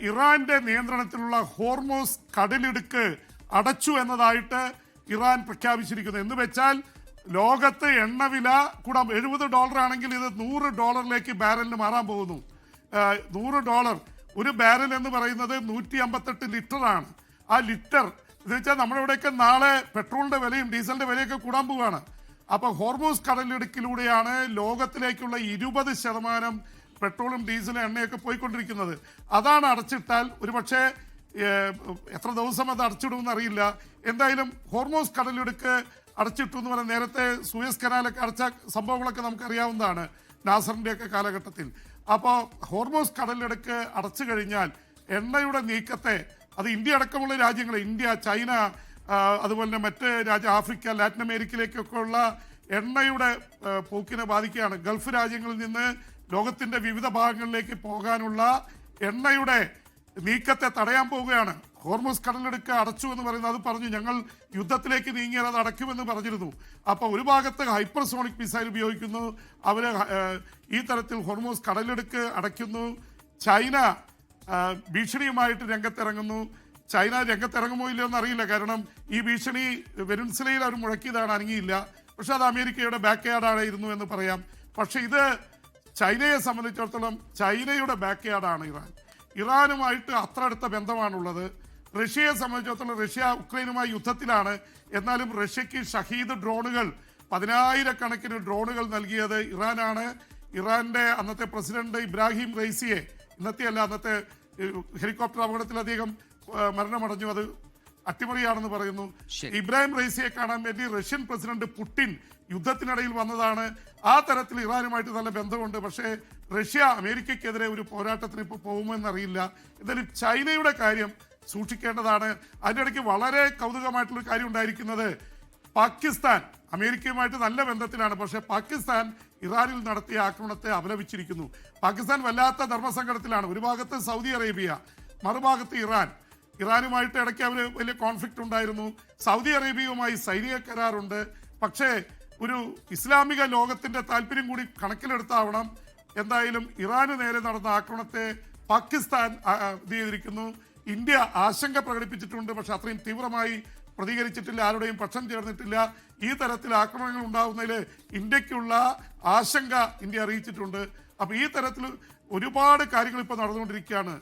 ഇറാന്റെ നിയന്ത്രണത്തിലുള്ള ഹോർമോസ് കടലിടുക്ക് അടച്ചു എന്നതായിട്ട് ഇറാൻ പ്രഖ്യാപിച്ചിരിക്കുന്നു. എന്ന് വെച്ചാൽ ലോകത്ത് എണ്ണവില കൂടാ $70 ആണെങ്കിൽ ഇത് $100 ബാരലിന് മാറാൻ പോകുന്നു. $100 ഒരു ബാരൽ എന്ന് പറയുന്നത് 158 ലിറ്ററാണ്. ആ ലിറ്റർ എന്ന് വെച്ചാൽ നമ്മുടെ ഇവിടെയൊക്കെ നാളെ പെട്രോളിന്റെ വിലയും ഡീസലിന്റെ വിലയൊക്കെ കൂടാൻ പോവുകയാണ്. അപ്പോൾ ഹോർമോസ് കടലിടുക്കിലൂടെയാണ് ലോകത്തിലേക്കുള്ള 20% പെട്രോളും ഡീസലും എണ്ണയൊക്കെ പോയിക്കൊണ്ടിരിക്കുന്നത്. അതാണ് അടച്ചിട്ടാൽ ഒരുപക്ഷെ എത്ര ദിവസം അത് അടച്ചിടുമെന്ന് അറിയില്ല. എന്തായാലും ഹോർമോസ് കടലിടുക്ക് അടച്ചിട്ടു എന്ന് പറഞ്ഞാൽ നേരത്തെ സൂയസ് കനാലൊക്കെ അടച്ച സംഭവങ്ങളൊക്കെ നമുക്കറിയാവുന്നതാണ് നാസറിൻ്റെയൊക്കെ കാലഘട്ടത്തിൽ. അപ്പോൾ ഹോർമോസ് കടലിടുക്ക് അടച്ചു കഴിഞ്ഞാൽ എണ്ണയുടെ നീക്കത്തെ അത് ഇന്ത്യ അടക്കമുള്ള രാജ്യങ്ങൾ, ഇന്ത്യ, ചൈന, അതുപോലെ തന്നെ മറ്റ് ആഫ്രിക്ക, ലാറ്റിൻ അമേരിക്കയിലേക്കൊക്കെ ഉള്ള എണ്ണയുടെ പോക്കിനെ ബാധിക്കുകയാണ്. ഗൾഫ് രാജ്യങ്ങളിൽ നിന്ന് ലോകത്തിൻ്റെ വിവിധ ഭാഗങ്ങളിലേക്ക് പോകാനുള്ള എണ്ണയുടെ നീക്കത്തെ തടയാൻ പോവുകയാണ്. ഹോർമോസ് കടലിടുക്ക് അടച്ചു എന്ന് പറയുന്നത് അത് പറഞ്ഞു ഞങ്ങൾ യുദ്ധത്തിലേക്ക് നീങ്ങിയാൽ അത് അടയ്ക്കുമെന്ന് പറഞ്ഞിരുന്നു. അപ്പോൾ ഒരു ഭാഗത്ത് ഹൈപ്പർസോണിക് മിസൈൽ ഉപയോഗിക്കുന്നു, അവർ ഈ തരത്തിൽ ഹോർമോസ് കടലിടുക്ക് അടയ്ക്കുന്നു. ചൈന ഭീഷണിയുമായിട്ട് രംഗത്തിറങ്ങുന്നു. ചൈന രംഗത്തിറങ്ങുമോ ഇല്ലയോ എന്നറിയില്ല, കാരണം ഈ ഭീഷണി വെനിൻസുലയിൽ അവർ മുഴക്കിയതാണ്, അനങ്ങിയില്ല. പക്ഷെ അത് അമേരിക്കയുടെ ബാക്ക് യാർഡായിരുന്നു എന്ന് പറയാം. പക്ഷെ ഇത് ചൈനയെ സംബന്ധിച്ചിടത്തോളം ചൈനയുടെ ബാക്ക് യാർഡാണ് ഇറാൻ. ഇറാനുമായിട്ട് അത്ര അടുത്ത ബന്ധമാണുള്ളത്. റഷ്യയെ സംബന്ധിച്ചിടത്തോളം റഷ്യ ഉക്രൈനുമായി യുദ്ധത്തിലാണ്. എന്നാലും റഷ്യക്ക് ഷഹീദ് ഡ്രോണുകൾ 10,000 ഡ്രോണുകൾ നൽകിയത് ഇറാനാണ്. ഇറാന്റെ അന്നത്തെ പ്രസിഡന്റ് ഇബ്രാഹിം റൈസിയെ, അന്നത്തെ ഹെലികോപ്റ്റർ അപകടത്തിൽ അദ്ദേഹം മരണമടഞ്ഞു, അത് അട്ടിമറിയാണെന്ന് പറയുന്നു. ഇബ്രാഹിം റൈസിയെ കാണാൻ വേണ്ടി റഷ്യൻ പ്രസിഡന്റ് പുടിൻ യുദ്ധത്തിനിടയിൽ വന്നതാണ്. ആ തരത്തിൽ ഇറാനുമായിട്ട് നല്ല ബന്ധമുണ്ട്. പക്ഷേ റഷ്യ അമേരിക്കയ്ക്കെതിരെ ഒരു പോരാട്ടത്തിന് ഇപ്പോൾ പോകുമെന്നറിയില്ല. എന്തായാലും ചൈനയുടെ കാര്യം സൂക്ഷിക്കേണ്ടതാണ്. അതിൻ്റെ ഇടയ്ക്ക് വളരെ കൗതുകമായിട്ടുള്ളൊരു കാര്യം ഉണ്ടായിരിക്കുന്നത്, പാകിസ്ഥാൻ അമേരിക്കയുമായിട്ട് നല്ല ബന്ധത്തിലാണ്. പക്ഷേ പാകിസ്ഥാൻ ഇറാനിൽ നടത്തിയ ആക്രമണത്തെ അപലപിച്ചിരിക്കുന്നു. പാകിസ്ഥാൻ വല്ലാത്ത ധർമ്മസങ്കടത്തിലാണ്. ഒരു ഭാഗത്ത് സൗദി അറേബ്യ, മറുഭാഗത്ത് ഇറാനുമായിട്ട് ഇടയ്ക്ക് അവർ വലിയ കോൺഫ്ലിക്റ്റ് ഉണ്ടായിരുന്നു. സൗദി അറേബ്യയുമായി സൈനിക കരാറുണ്ട്. പക്ഷേ ഒരു ഇസ്ലാമിക ലോകത്തിൻ്റെ താല്പര്യം കൂടി കണക്കിലെടുത്താവണം. എന്തായാലും ഇറാന് നേരെ നടന്ന ആക്രമണത്തെ പാകിസ്ഥാൻ ഇത് ചെയ്തിരിക്കുന്നു. ഇന്ത്യ ആശങ്ക പ്രകടിപ്പിച്ചിട്ടുണ്ട്, പക്ഷെ അത്രയും തീവ്രമായി പ്രതികരിച്ചിട്ടില്ല, ആരുടെയും പക്ഷം ചേർന്നിട്ടില്ല. ഈ തരത്തിൽ ആക്രമണങ്ങൾ ഉണ്ടാകുന്നതിൽ ഇന്ത്യക്കുള്ള ആശങ്ക ഇന്ത്യ അറിയിച്ചിട്ടുണ്ട്. അപ്പോൾ ഈ തരത്തിൽ ഒരുപാട് കാര്യങ്ങൾ ഇപ്പോൾ നടന്നുകൊണ്ടിരിക്കുകയാണ്.